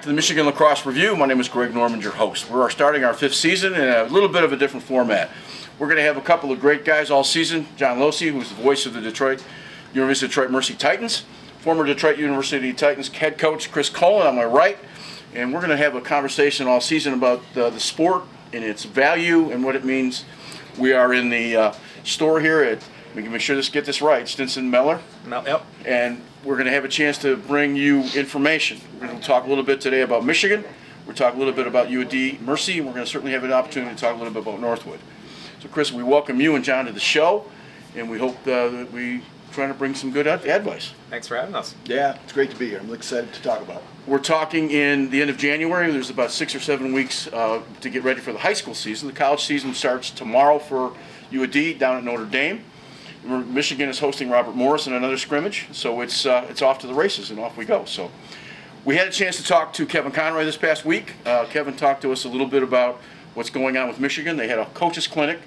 to the Michigan Lacrosse Review. My name is Greg Norman, your host. We're starting our 5th season in a little bit of a different format. We're going to have a couple of great guys all season. John Losey, who's the voice of the University of Detroit Mercy Titans. Former Detroit University Titans head coach Chris Cullen on my right. And we're going to have a conversation all season about the sport and its value and what it means. We are in the store here at, we can make sure get this right, Stinson Mellor. Yep. And we're going to have a chance to bring you information. We're going to talk a little bit today about Michigan. We're talk a little bit about UD Mercy, and we're going to certainly have an opportunity to talk a little bit about Northwood. So, Chris, we welcome you and John to the show, and we hope that we try to bring some good advice. Thanks for having us. Yeah, it's great to be here. I'm excited to talk about it. We're talking in the end of January. There's about 6 or 7 weeks to get ready for the high school season. The college season starts tomorrow for UD down at Notre Dame. Michigan is hosting Robert Morris in another scrimmage, so it's off to the races, and off we go. So we had a chance to talk to Kevin Conroy this past week. Kevin talked to us a little bit about what's going on with Michigan. They had a coaches clinic,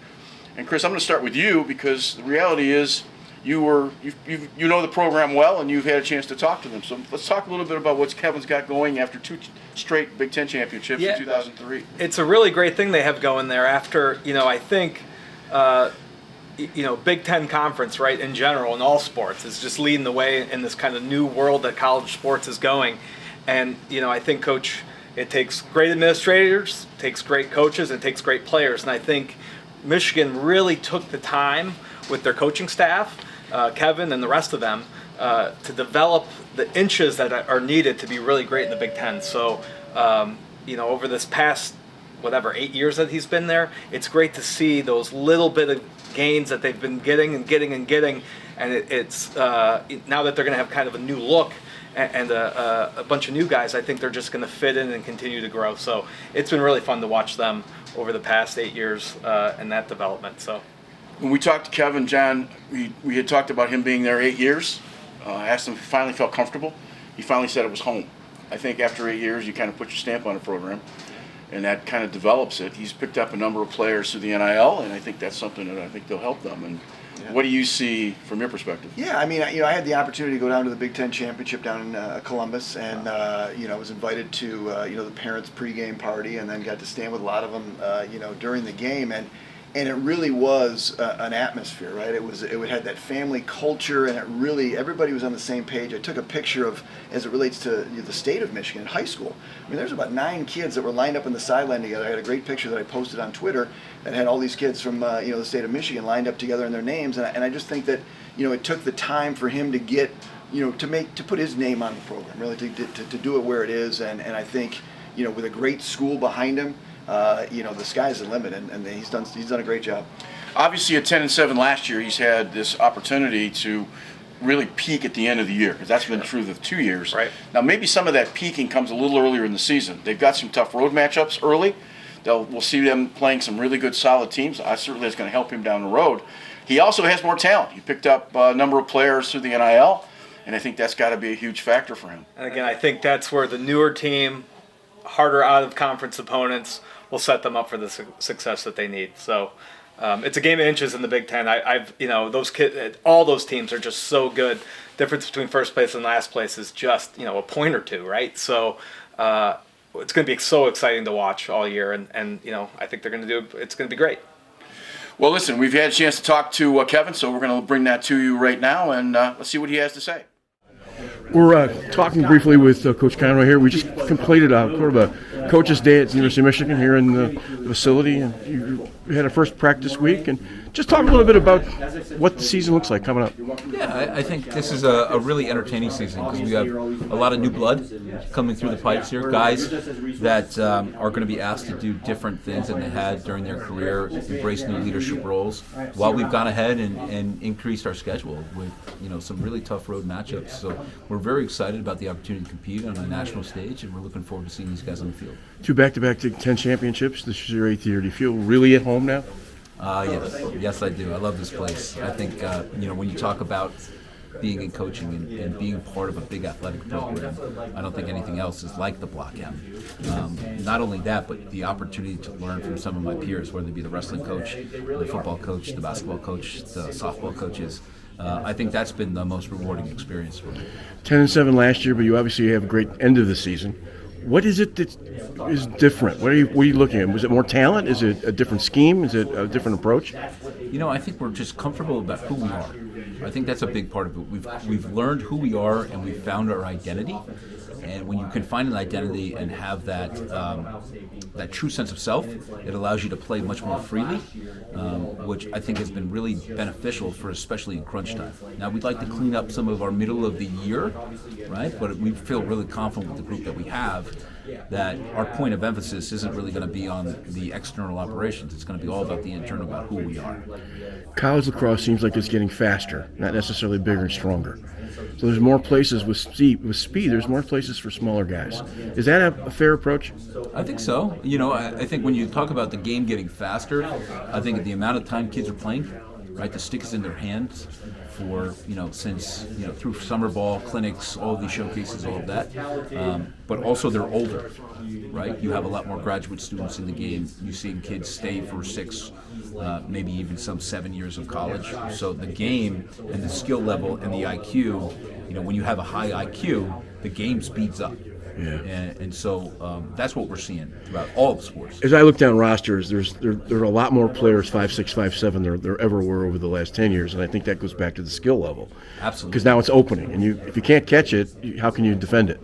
and Chris, I'm going to start with you because the reality is you know the program well, and you've had a chance to talk to them. So let's talk a little bit about what Kevin's got going after 2 straight Big Ten championships in 2003. It's a really great thing they have going there after, I think, Big Ten conference, right, in general, in all sports, is just leading the way in this kind of new world that college sports is going. And, I think, Coach, it takes great administrators, takes great coaches, and it takes great players. And I think Michigan really took the time with their coaching staff, Kevin and the rest of them, to develop the inches that are needed to be really great in the Big Ten. So, over this past, 8 years that he's been there, it's great to see those little bit of gains that they've been getting, and it's now that they're going to have kind of a new look and a bunch of new guys, I think they're just going to fit in and continue to grow. So it's been really fun to watch them over the past 8 years and that development. So when we talked to Kevin, John, we had talked about him being there 8 years. I asked him if he finally felt comfortable. He finally said it was home. I think after 8 years, you kind of put your stamp on a program, and that kind of develops it. He's picked up a number of players through the NIL, and I think that's something that I think they'll help them. And what do you see from your perspective? Yeah, I mean, I had the opportunity to go down to the Big Ten championship down in Columbus, and I was invited to the parents' pregame party, and then got to stand with a lot of them, during the game, and it really was an atmosphere, right? It had that family culture, and everybody was on the same page. I took a picture of, as it relates to the state of Michigan, high school. I mean, there's about 9 kids that were lined up on the sideline together. I had a great picture that I posted on Twitter that had all these kids from the state of Michigan lined up together in their names, and I just think that it took the time for him to get to put his name on the program, really to do it where it is, and I think with a great school behind him. The sky's the limit, and he's done a great job. Obviously, at 10-7 last year, he's had this opportunity to really peak at the end of the year, because that's been true of 2 years. Right. Now, maybe some of that peaking comes a little earlier in the season. They've got some tough road matchups early. We'll see them playing some really good, solid teams. Certainly, that's going to help him down the road. He also has more talent. He picked up a number of players through the NIL, and I think that's got to be a huge factor for him. And again, I think that's where the newer team, harder out-of-conference opponents, will set them up for the success that they need. So it's a game of inches in the Big Ten. Those kids, all those teams are just so good. Difference between first place and last place is just a point or two, right? So it's going to be so exciting to watch all year, and I think they're going to do. It's going to be great. Well, listen, we've had a chance to talk to Kevin, so we're going to bring that to you right now, and let's see what he has to say. We're talking briefly with Coach Conroy here. We just completed sort of a coach's day at the University of Michigan here in the facility, and you had a first practice week. And just talk a little bit about what the season looks like coming up. Yeah, I think this is a really entertaining season because we have a lot of new blood coming through the pipes here, guys that are going to be asked to do different things than they had during their career, embrace new leadership roles, while we've gone ahead and increased our schedule with some really tough road matchups. So we're very excited about the opportunity to compete on a national stage, and we're looking forward to seeing these guys on the field. 2 back-to-back Big Ten championships. This is your 8th year. Do you feel really at home now? Yes, I do. I love this place. I think when you talk about being in coaching and being part of a big athletic program, I don't think anything else is like the Block M. Not only that, but the opportunity to learn from some of my peers, whether it be the wrestling coach, the football coach, the basketball coach, the softball coaches. I think that's been the most rewarding experience for me. 10-7 last year, but you obviously have a great end of the season. What is it that is different? What are you looking at? Was it more talent? Is it a different scheme? Is it a different approach? I think we're just comfortable about who we are. I think that's a big part of it. We've learned who we are, and we've found our identity. And when you can find an identity and have that that true sense of self, it allows you to play much more freely, which I think has been really beneficial for especially in crunch time. Now, we'd like to clean up some of our middle of the year, right? But we feel really confident with the group that we have that our point of emphasis isn't really going to be on the external operations. It's going to be all about the internal, about who we are. College lacrosse seems like it's getting faster, not necessarily bigger and stronger. So there's more places with speed. There's more places for smaller guys. Is that a fair approach? I think so. I think when you talk about the game getting faster, I think the amount of time kids are playing, right? The stick is in their hands for, since, through summer ball, clinics, all of these showcases, all of that. But also they're older, right? You have a lot more graduate students in the game. You've seen kids stay for 6, maybe even some 7 years of college. So the game and the skill level and the IQ, when you have a high IQ, the game speeds up. Yeah. And so that's what we're seeing throughout all the sports. As I look down rosters, there are a lot more players 5'6", 5'7" there ever were over the last 10 years, and I think that goes back to the skill level. Absolutely. Because now it's opening, and if you can't catch it, how can you defend it?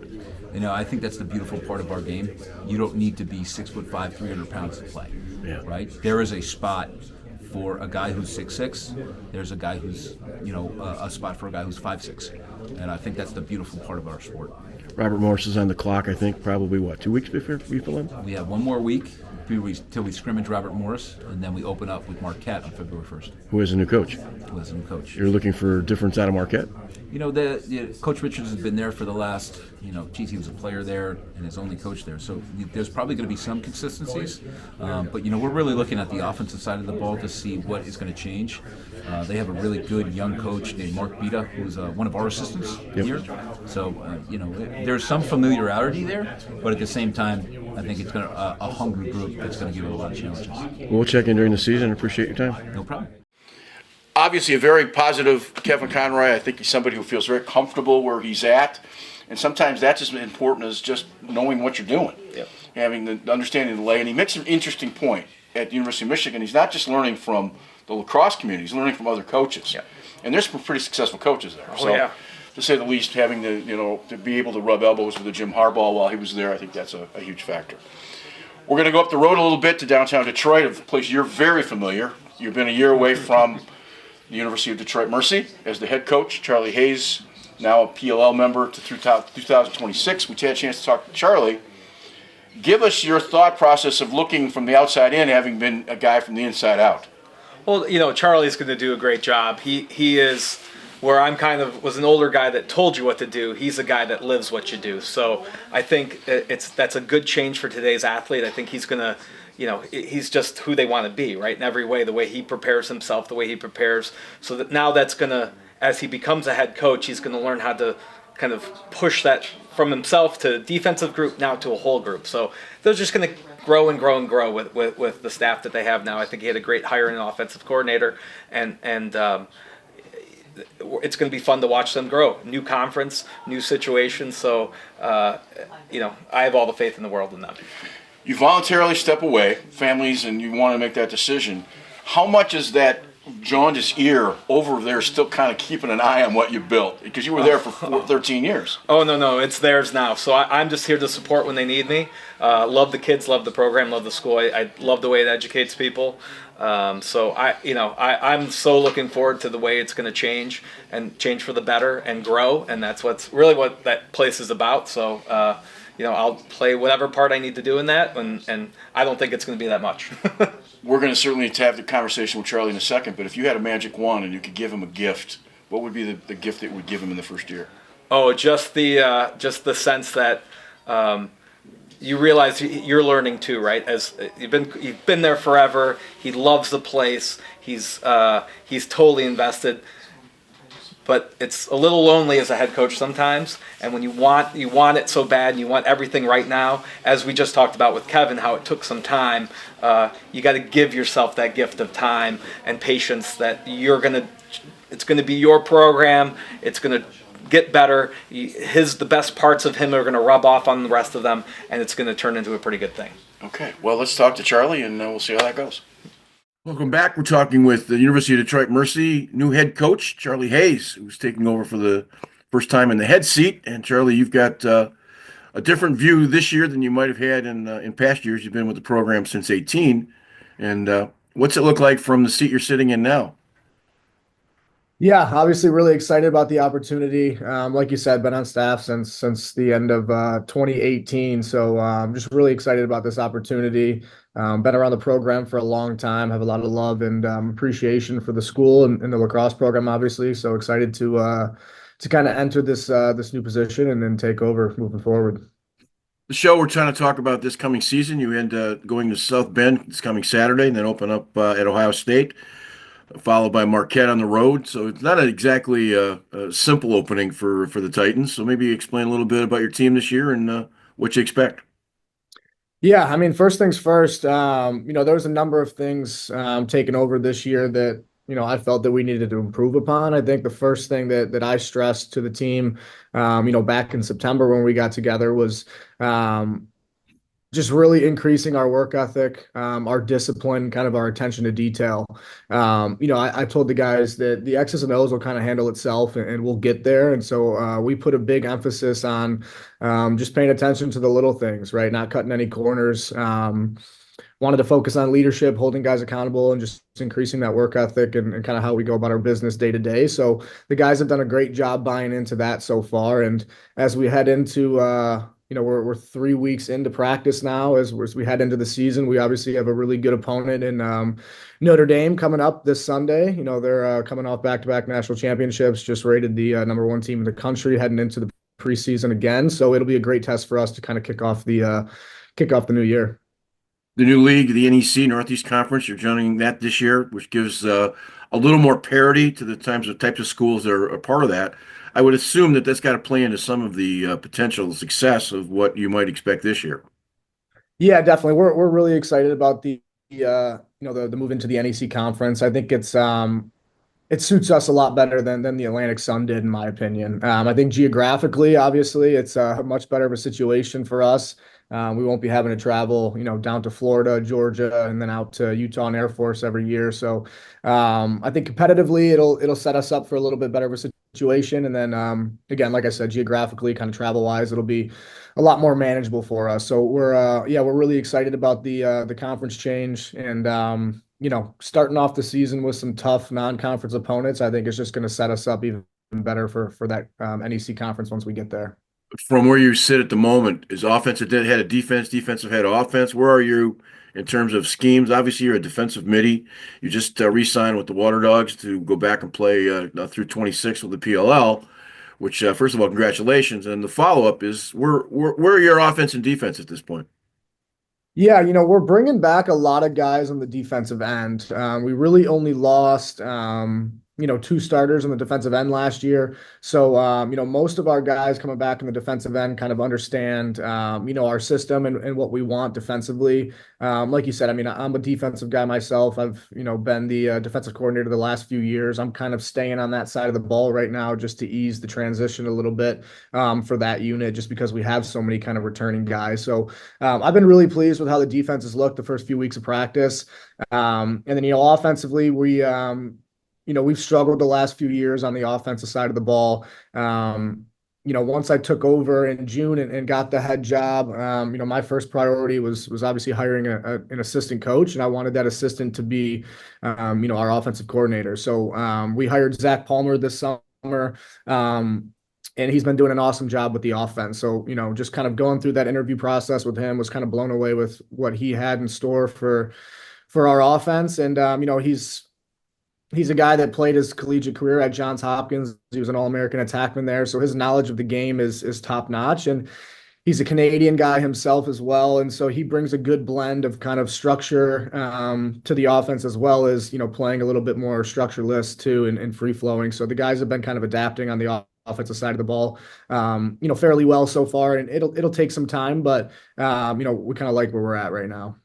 I think that's the beautiful part of our game. You don't need to be 6'5", 300 pounds to play. Yeah. Right? There is a spot for a guy who's 6'6". There's a guy who's, a spot for a guy who's 5'6". And I think that's the beautiful part of our sport. Robert Morris is on the clock, I think, probably, 2 weeks before we fill in? We have one more week till we scrimmage Robert Morris, and then we open up with Marquette on February 1st. Who is a new coach? You're looking for a difference out of Marquette? Coach Richards has been there for the last, he was a player there and his only coach there. So there's probably going to be some consistencies. But, we're really looking at the offensive side of the ball to see what is going to change. They have a really good young coach named Mark Bita, who's one of our assistants here. So, there's some familiarity there, but at the same time, I think it's going to a hungry group that's going to give it a lot of challenges. We'll check in during the season. Appreciate your time. No problem. Obviously, a very positive Kevin Conroy. I think he's somebody who feels very comfortable where he's at, and sometimes that's as important as just knowing what you're doing, having the understanding of the lay. And he makes an interesting point at the University of Michigan. He's not just learning from the lacrosse community; he's learning from other coaches, and there's some pretty successful coaches there. To say the least, having to be able to rub elbows with a Jim Harbaugh while he was there, I think that's a huge factor. We're going to go up the road a little bit to downtown Detroit, a place you're very familiar. You've been a year away from the University of Detroit Mercy as the head coach. Charlie Hayes, now a PLL member through 2026. We had a chance to talk to Charlie. Give us your thought process of looking from the outside in, having been a guy from the inside out. Well, Charlie's going to do a great job. He is where I'm was an older guy that told you what to do. He's a guy that lives what you do. So I think that's a good change for today's athlete. I think he's going to, he's just who they want to be, right? In every way, the way he prepares himself, the way he prepares. So that now that's going to, as he becomes a head coach, he's going to learn how to kind of push that from himself to defensive group, now to a whole group. So they're just going to grow and grow and grow with the staff that they have now. I think he had a great hiring offensive coordinator, and it's going to be fun to watch them grow. New conference, new situation. So, I have all the faith in the world in them. You voluntarily step away, families, and you want to make that decision. How much is that jaundiced ear over there still kind of keeping an eye on what you built? Because you were there for 13 years. Oh, no, it's theirs now. So I'm just here to support when they need me. Love the kids, love the program, love the school. I love the way it educates people. So I'm so looking forward to the way it's going to change for the better and grow, and that's what that place is about. So I'll play whatever part I need to do in that, and I don't think it's going to be that much. We're going to certainly have the conversation with Charlie in a second, but if you had a magic wand and you could give him a gift, what would be the gift that would give him in the first year? Oh, just the sense that you realize you're learning too, right? As you've been there forever. He loves the place. He's totally invested. But it's a little lonely as a head coach sometimes. And when you want it so bad, and you want everything right now, as we just talked about with Kevin, how it took some time. You got to give yourself that gift of time and patience. That it's going to be your program. It's going to get better. The best parts of him are going to rub off on the rest of them, and it's going to turn into a pretty good thing. Okay, well, let's talk to Charlie, and we'll see how that goes. Welcome back. We're talking with the University of Detroit Mercy new head coach, Charlie Hayes, who's taking over for the first time in the head seat. And Charlie, you've got a different view this year than you might have had in past years. You've been with the program since 18. And what's it look like from the seat you're sitting in now? Yeah, obviously really excited about the opportunity. Like you said, been on staff since the end of 2018. So just really excited about this opportunity. Been around the program for a long time, have a lot of love and appreciation for the school and the lacrosse program, obviously. So excited to kind of enter this new position and then take over moving forward. The show we're trying to talk about this coming season, you end going to South Bend this coming Saturday and then open up at Ohio State, followed by Marquette on the road. So it's not exactly a simple opening for the Titans. So maybe explain a little bit about your team this year and what you expect. Yeah, I mean, first things first, there was a number of things taken over this year that, I felt that we needed to improve upon. I think the first thing that I stressed to the team, back in September when we got together was just really increasing our work ethic, our discipline, kind of our attention to detail. I told the guys that the X's and O's will kind of handle itself and we'll get there. And so we put a big emphasis on just paying attention to the little things, right? Not cutting any corners. Wanted to focus on leadership, holding guys accountable, and just increasing that work ethic and kind of how we go about our business day to day. So the guys have done a great job buying into that so far. And as we head into we're 3 weeks into practice now. As we head into the season, we obviously have a really good opponent in Notre Dame coming up this Sunday. They're coming off back-to-back national championships, just rated the number 1 team in the country, heading into the preseason again. So it'll be a great test for us to kind of kick off the new year. The new league, the NEC Northeast Conference, you're joining that this year, which gives a little more parity to the types of schools that are a part of that. I would assume that that's got to play into some of the potential success of what you might expect this year. Yeah, definitely. We're really excited about the move into the NEC conference. I think it suits us a lot better than the Atlantic Sun did, in my opinion. I think geographically, obviously, it's a much better of a situation for us. We won't be having to travel, down to Florida, Georgia, and then out to Utah and Air Force every year. So I think competitively, it'll set us up for a little bit better of a situation. And then again, like I said, geographically, kind of travel wise, it'll be a lot more manageable for us. So we're really excited about the conference change and starting off the season with some tough non-conference opponents. I think it's just going to set us up even better for that NEC conference once we get there. From where you sit at the moment, is offense head of defense, defensive head of offense? Where are you in terms of schemes? Obviously, you're a defensive midi. You just re-signed with the Water Dogs to go back and play through 26 with the PLL, which, first of all, congratulations. And the follow-up is, where are your offense and defense at this point? Yeah, we're bringing back a lot of guys on the defensive end. We really only lost 2 starters on the defensive end last year. So, most of our guys coming back in the defensive end kind of understand, our system and what we want defensively. Like you said, I mean, I'm a defensive guy myself. I've, been the defensive coordinator the last few years. I'm kind of staying on that side of the ball right now just to ease the transition a little bit for that unit, just because we have so many kind of returning guys. So I've been really pleased with how the defense has looked the first few weeks of practice. And then, offensively, we've struggled the last few years on the offensive side of the ball. Once I took over in June and got the head job, my first priority was obviously hiring an assistant coach, and I wanted that assistant to be, our offensive coordinator. So we hired Zach Palmer this summer, and he's been doing an awesome job with the offense. So, just kind of going through that interview process with him was kind of blown away with what he had in store for our offense. And, he's a guy that played his collegiate career at Johns Hopkins. He was an All-American attackman there. So his knowledge of the game is top notch. And he's a Canadian guy himself as well. And so he brings a good blend of kind of structure to the offense, as well as, playing a little bit more structureless too and free flowing. So the guys have been kind of adapting on the offensive side of the ball, fairly well so far. And it'll take some time, but, we kind of like where we're at right now.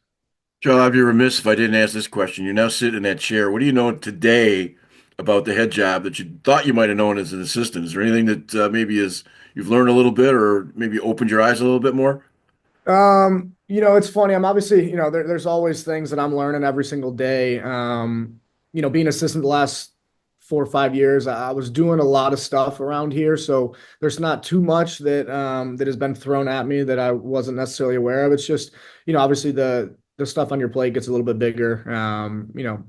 Joe, I'd be remiss if I didn't ask this question. You're now sitting in that chair. What do you know today about the head job that you thought you might have known as an assistant? Is there anything that maybe you've learned a little bit or maybe opened your eyes a little bit more? It's funny. I'm obviously, there's always things that I'm learning every single day. Being assistant the last 4 or 5 years, I was doing a lot of stuff around here, so there's not too much that has been thrown at me that I wasn't necessarily aware of. It's just, obviously the stuff on your plate gets a little bit bigger.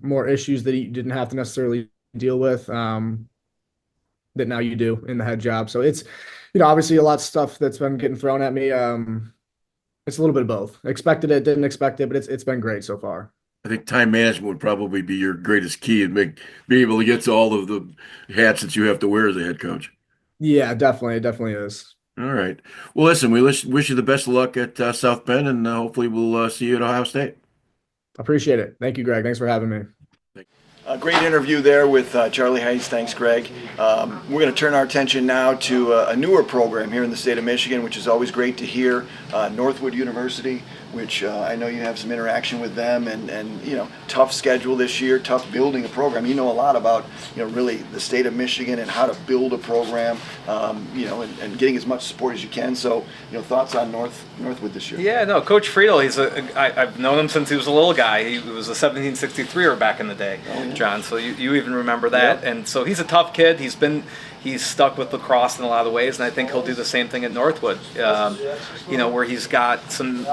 More issues that you didn't have to necessarily deal with, that now you do in the head job. So it's, obviously a lot of stuff that's been getting thrown at me. It's a little bit of both. Expected it, didn't expect it, but it's been great so far. I think time management would probably be your greatest key and be able to get to all of the hats that you have to wear as a head coach. Yeah, definitely. It definitely is. All right. Well, listen, we wish you the best of luck at South Bend, and hopefully we'll see you at Ohio State. Appreciate it. Thank you, Greg. Thanks for having me. A great interview there with Charlie Heiss. Thanks, Greg. We're going to turn our attention now to a newer program here in the state of Michigan, which is always great to hear. Northwood University, which I know you have some interaction with them, and tough schedule this year, tough building a program. You know a lot about really the state of Michigan and how to build a program, and getting as much support as you can. So thoughts on Northwood this year? Yeah, no, Coach Friel, I've known him since he was a little guy. He was a 1763er back in the day, John. So you even remember that. Yep. And so he's a tough kid. He's stuck with lacrosse in a lot of ways, and I think he'll do the same thing at Northwood. Where he's got some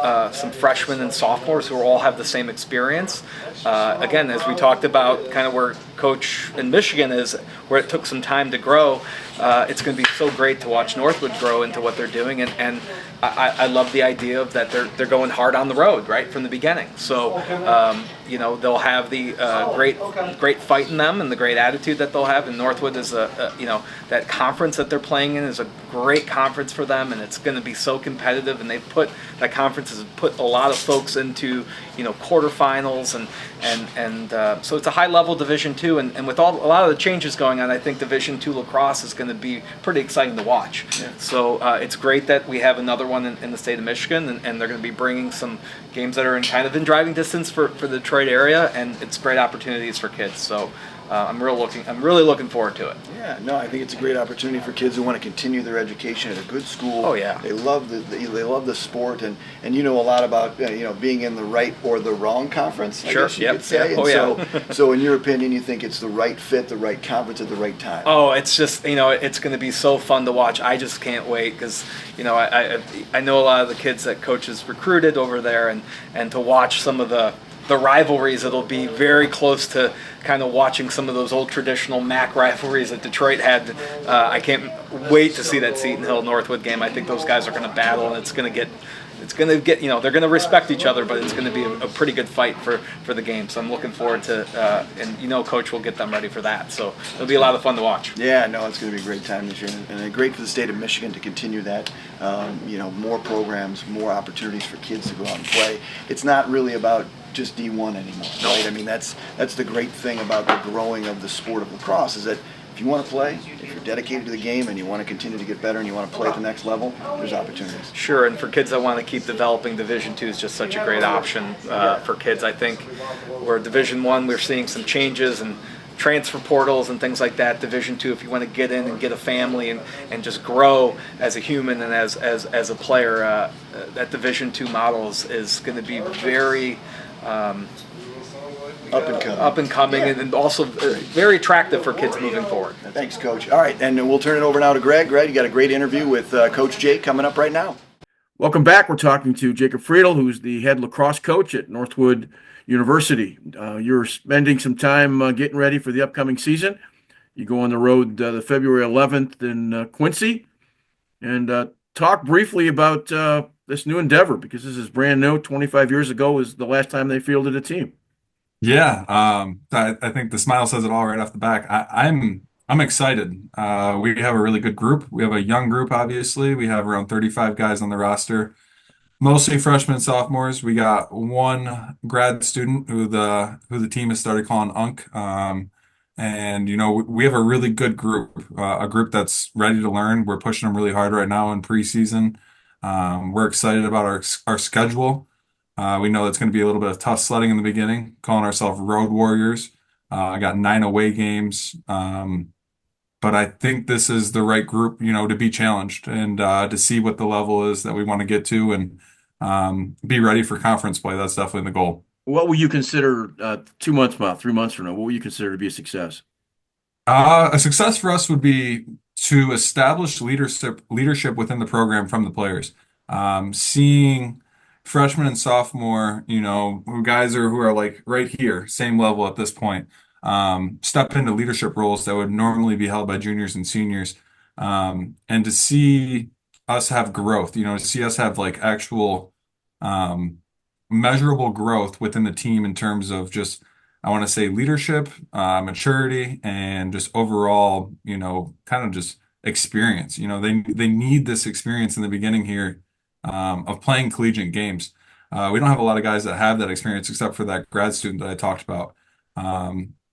freshmen and sophomores who all have the same experience. Again, as we talked about, kind of where Coach in Michigan is, where it took some time to grow. It's going to be so great to watch Northwood grow into what they're doing, and I love the idea of that they're going hard on the road right from the beginning. So they'll have the great fight in them and the great attitude that they'll have. And Northwood is that conference that they're playing in is a great conference for them, and it's going to be so competitive. And that conference has put a lot of folks into quarterfinals, and so it's a high level Division II. And with a lot of the changes going on, I think Division II lacrosse is going to be pretty exciting to watch. Yeah. So it's great that we have another one in the state of Michigan, and they're going to be bringing some games that are in driving distance for the Detroit area, and it's great opportunities for kids. So I'm really looking forward to it. Yeah, no, I think it's a great opportunity for kids who want to continue their education at a good school. Oh yeah, they love the sport, and a lot about being in the right or the wrong conference. Sure, I guess you could say. Yep. Oh yeah. So in your opinion, you think it's the right fit, the right conference at the right time? Oh, it's just it's going to be so fun to watch. I just can't wait because I know a lot of the kids that coaches recruited over there, and to watch some of the rivalries. It'll be very close to kind of watching some of those old traditional MAC rivalries that Detroit had. I can't wait to see that Seton Hill Northwood game. I think those guys are going to battle, and it's going to get they're going to respect each other, but it's going to be a pretty good fight for the game. So I'm looking forward to and Coach will get them ready for that. So it'll be a lot of fun to watch. Yeah, no, it's going to be a great time this year, and great for the state of Michigan to continue that. More programs, more opportunities for kids to go out and play. It's not really about just D1 anymore, right? I mean, that's the great thing about the growing of the sport of lacrosse is that if you want to play, if you're dedicated to the game and you want to continue to get better and you want to play at the next level, there's opportunities. Sure, and for kids that want to keep developing, Division II is just such a great option for kids. I think where Division I, we're seeing some changes and transfer portals and things like that. Division II, if you want to get in and get a family and just grow as a human and as a player, that Division II model is going to be very up and coming, yeah. And also very attractive for kids moving forward. Thanks, Coach. All right, and we'll turn it over now to Greg. Greg, you got a great interview with Coach Jake coming up right now. Welcome back. We're talking to Jacob Friel, who's the head lacrosse coach at Northwood University. You're spending some time getting ready for the upcoming season. You go on the road the February 11th in Quincy, and talk briefly about this new endeavor, because this is brand new. 25 years ago was the last time they fielded a team. Yeah, I think the smile says it all right off the back. I'm excited. We have a really good group. We have a young group, obviously. We have around 35 guys on the roster, mostly freshmen, sophomores. We got one grad student who the team has started calling Unk. And we have a really good group, a group that's ready to learn. We're pushing them really hard right now in preseason. We're excited about our schedule. We know it's going to be a little bit of tough sledding in the beginning, calling ourselves road warriors. I got 9 away games. But I think this is the right group, to be challenged and to see what the level is that we want to get to and be ready for conference play. That's definitely the goal. What will you consider 2 months from now, 3 months from now? What will you consider to be a success? A success for us would be to establish leadership within the program from the players. Seeing freshmen and sophomore, who are like right here, same level at this point, step into leadership roles that would normally be held by juniors and seniors, and to see us have growth, to see us have like actual um, measurable growth within the team in terms of just I want to say leadership, maturity, and just overall, kind of just experience. They need this experience in the beginning here of playing collegiate games. We don't have a lot of guys that have that experience except for that grad student that I talked about.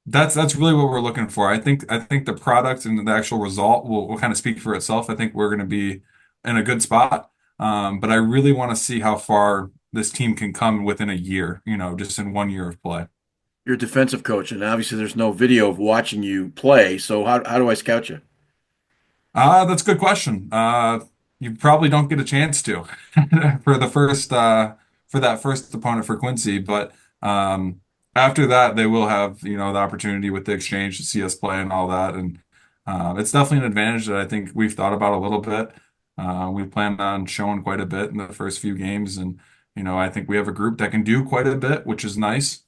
That's really what we're looking for. I think the product and the actual result will kind of speak for itself. I think we're going to be in a good spot. But I really want to see how far this team can come within a year, just in 1 year of play. You're a defensive coach, and obviously there's no video of watching you play. So how do I scout you? That's a good question. You probably don't get a chance to for the first for that first opponent for Quincy, but after that they will have the opportunity with the exchange to see us play and all that, and it's definitely an advantage that I think we've thought about a little bit. We plan on showing quite a bit in the first few games, and I think we have a group that can do quite a bit, which is nice.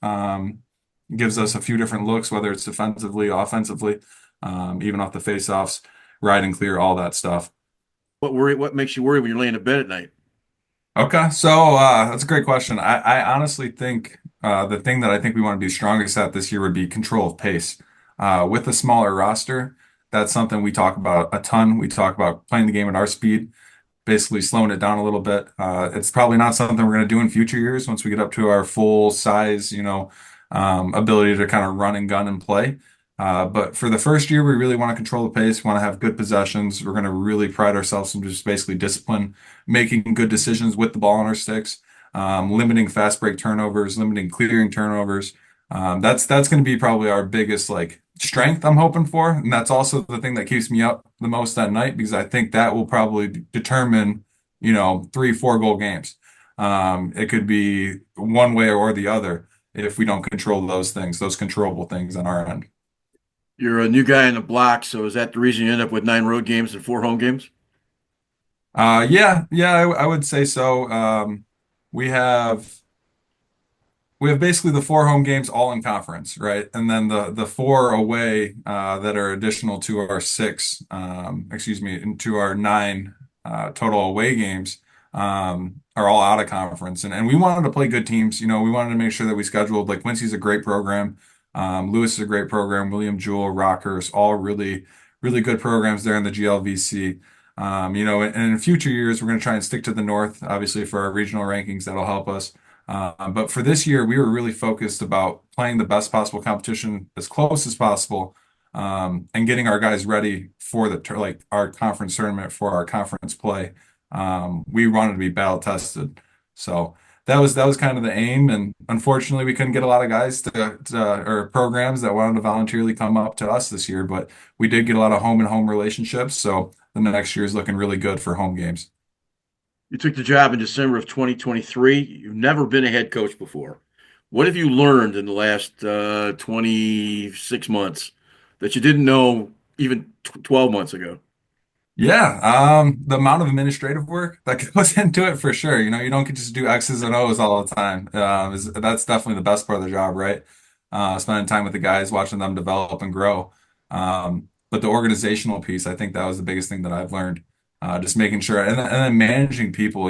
Gives us a few different looks, whether it's defensively, offensively, even off the faceoffs, ride and clear, all that stuff. What makes you worry when you're laying in bed at night? Okay, so that's a great question. I honestly think the thing that I think we want to be strongest at this year would be control of pace. With a smaller roster, that's something we talk about a ton. We talk about playing the game at our speed, basically slowing it down a little bit. It's probably not something we're going to do in future years once we get up to our full size, ability to kind of run and gun and play. But for the first year, we really want to control the pace, want to have good possessions. We're going to really pride ourselves in just basically discipline, making good decisions with the ball on our sticks, limiting fast break turnovers, limiting clearing turnovers. That's going to be probably our biggest like strength I'm hoping for, and that's also the thing that keeps me up the most at night because I think that will probably determine 3, 4 goal games. It could be one way or the other if we don't control those things, those controllable things on our end. You're a new guy in the block, so is that the reason you end up with 9 road games and 4 home games? Yeah, I would say so. We have we have basically the 4 home games all in conference, right? And then the 4 away that are additional to our 6, excuse me, into our 9 total away games are all out of conference. And we wanted to play good teams. We wanted to make sure that we scheduled like Quincy's a great program. Lewis is a great program. William Jewell, Rockers, all really, really good programs there in the GLVC. And in future years, we're going to try and stick to the North, obviously, for our regional rankings. That'll help us. But for this year, we were really focused about playing the best possible competition as close as possible, and getting our guys ready for like our conference tournament for our conference play. We wanted to be battle tested, so that was kind of the aim. And unfortunately, we couldn't get a lot of guys or programs that wanted to voluntarily come up to us this year. But we did get a lot of home and home relationships, so the next year is looking really good for home games. You took the job in December of 2023. You've never been a head coach before. What have you learned in the last 26 months that you didn't know even 12 months ago? Yeah, the amount of administrative work that goes into it for sure. You don't get to just do X's and O's all the time. That's definitely the best part of the job, right? Spending time with the guys, watching them develop and grow. But the organizational piece, I think that was the biggest thing that I've learned. Just making sure, and then managing people.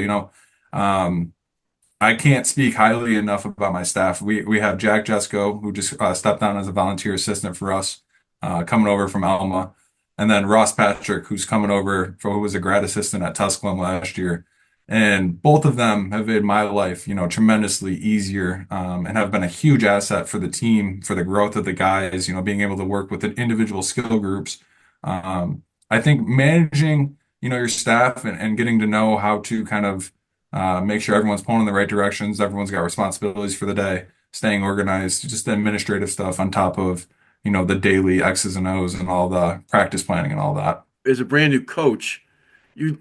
I can't speak highly enough about my staff. We have Jack Jesco, who just stepped on as a volunteer assistant for us, coming over from Alma, and then Ross Patrick, who's coming over who was a grad assistant at Tusculum last year. And both of them have made my life, tremendously easier, and have been a huge asset for the team, for the growth of the guys, being able to work with the individual skill groups. I think managing, your staff and getting to know how to kind of make sure everyone's pulling in the right directions, everyone's got responsibilities for the day. staying organized, just the administrative stuff on top of, the daily X's and O's and all the practice planning and all that. As a brand new coach, you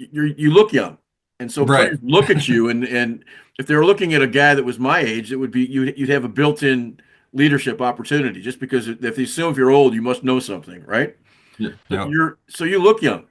look young, and so Right. players look at you, and if they were looking at a guy that was my age, it would be you'd have a built-in leadership opportunity just because if they assume if you're old, you must know something, right? Yeah. But Yeah. so you look young,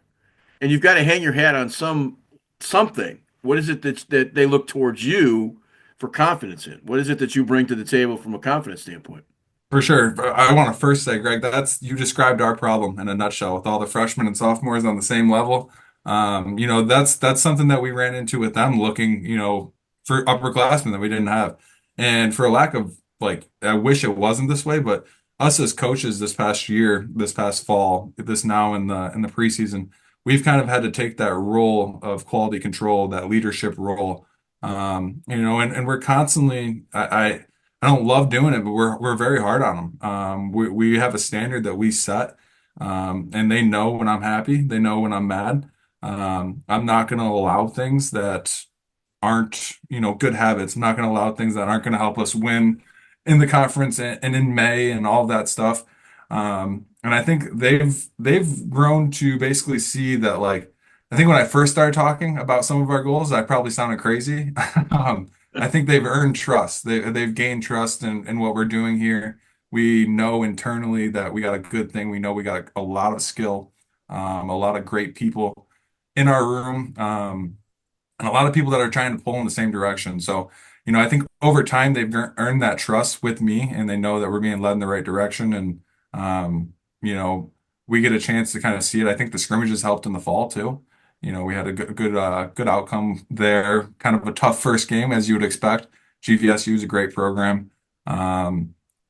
and you've got to hang your hat on something. What is it that they look towards you for confidence in? What is it that you bring to the table from a confidence standpoint? For sure. I want to first say, Greg, you described our problem in a nutshell with all the freshmen and sophomores on the same level. That's something that we ran into with them looking, for upperclassmen that we didn't have. And for a lack of I wish it wasn't this way, but us as coaches this past year, this past fall, this now in the preseason, we've kind of had to take that role of quality control, that leadership role. And we're constantly I don't love doing it, but we're very hard on them. We have a standard that we set, and they know when I'm happy. They know when I'm mad. I'm not going to allow things that aren't, good habits. I'm not going to allow things that aren't going to help us win in the conference and in May and all that stuff. And I think they've grown to basically see that I think when I first started talking about some of our goals, I probably sounded crazy. I think they've earned trust. They've gained trust in what we're doing here. We know internally that we got a good thing. We know we got a lot of skill, a lot of great people in our room, and a lot of people that are trying to pull in the same direction. So, I think over time they've earned that trust with me, and they know that we're being led in the right direction. And we get a chance to kind of see it. I think the scrimmages helped in the fall too. We had a good outcome there. Kind of a tough first game, as you would expect. GVSU is a great program.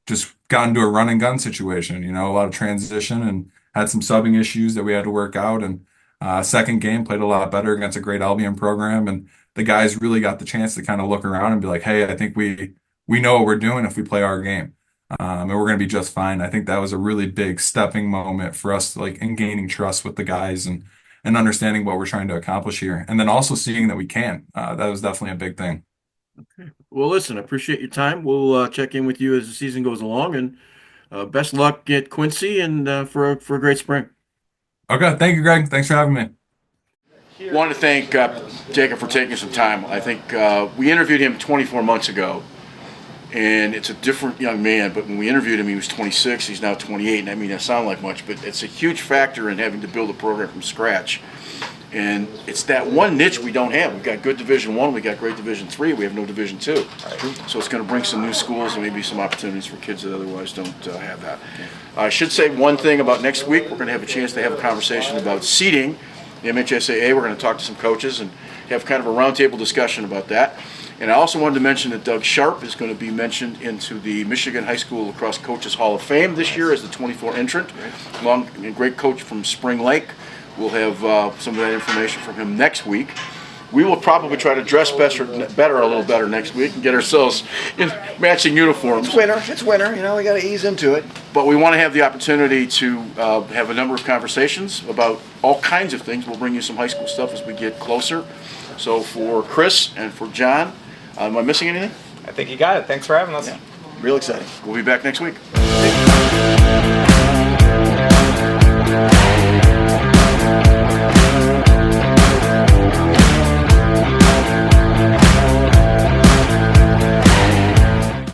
Just got into a run and gun situation. A lot of transition and had some subbing issues that we had to work out. And second game played a lot better against a great Albion program, and the guys really got the chance to kind of look around and be like, "Hey, I think we know what we're doing if we play our game, and we're going to be just fine." I think that was a really big stepping moment for us, in gaining trust with the guys and understanding what we're trying to accomplish here. And then also seeing that we can. That was definitely a big thing. Okay. Well, listen, I appreciate your time. We'll check in with you as the season goes along, and best luck at Quincy and for a great spring. Okay. Thank you, Greg. Thanks for having me. Want to thank Jacob for taking some time. I think we interviewed him 24 months ago, and it's a different young man, but when we interviewed him, he was 26. He's now 28, and that may not sound like much, but it's a huge factor in having to build a program from scratch. And it's that one niche we don't have. We've got good Division I, we got great Division III, we have no Division II. So it's going to bring some new schools and maybe some opportunities for kids that otherwise don't have that. I should say one thing about next week. We're going to have a chance to have a conversation about seeding the MHSAA. We're going to talk to some coaches and have kind of a roundtable discussion about that. And I also wanted to mention that Doug Sharp is going to be mentioned into the Michigan High School Lacrosse Coaches Hall of Fame this year as the 24 entrant. A great coach from Spring Lake. We'll have some of that information from him next week. We will probably try to dress a little better next week and get ourselves in matching uniforms. It's winter. We got to ease into it. But we want to have the opportunity to have a number of conversations about all kinds of things. We'll bring you some high school stuff as we get closer. So for Chris and for John, am I missing anything? I think you got it. Thanks for having us. Yeah. Real exciting. We'll be back next week.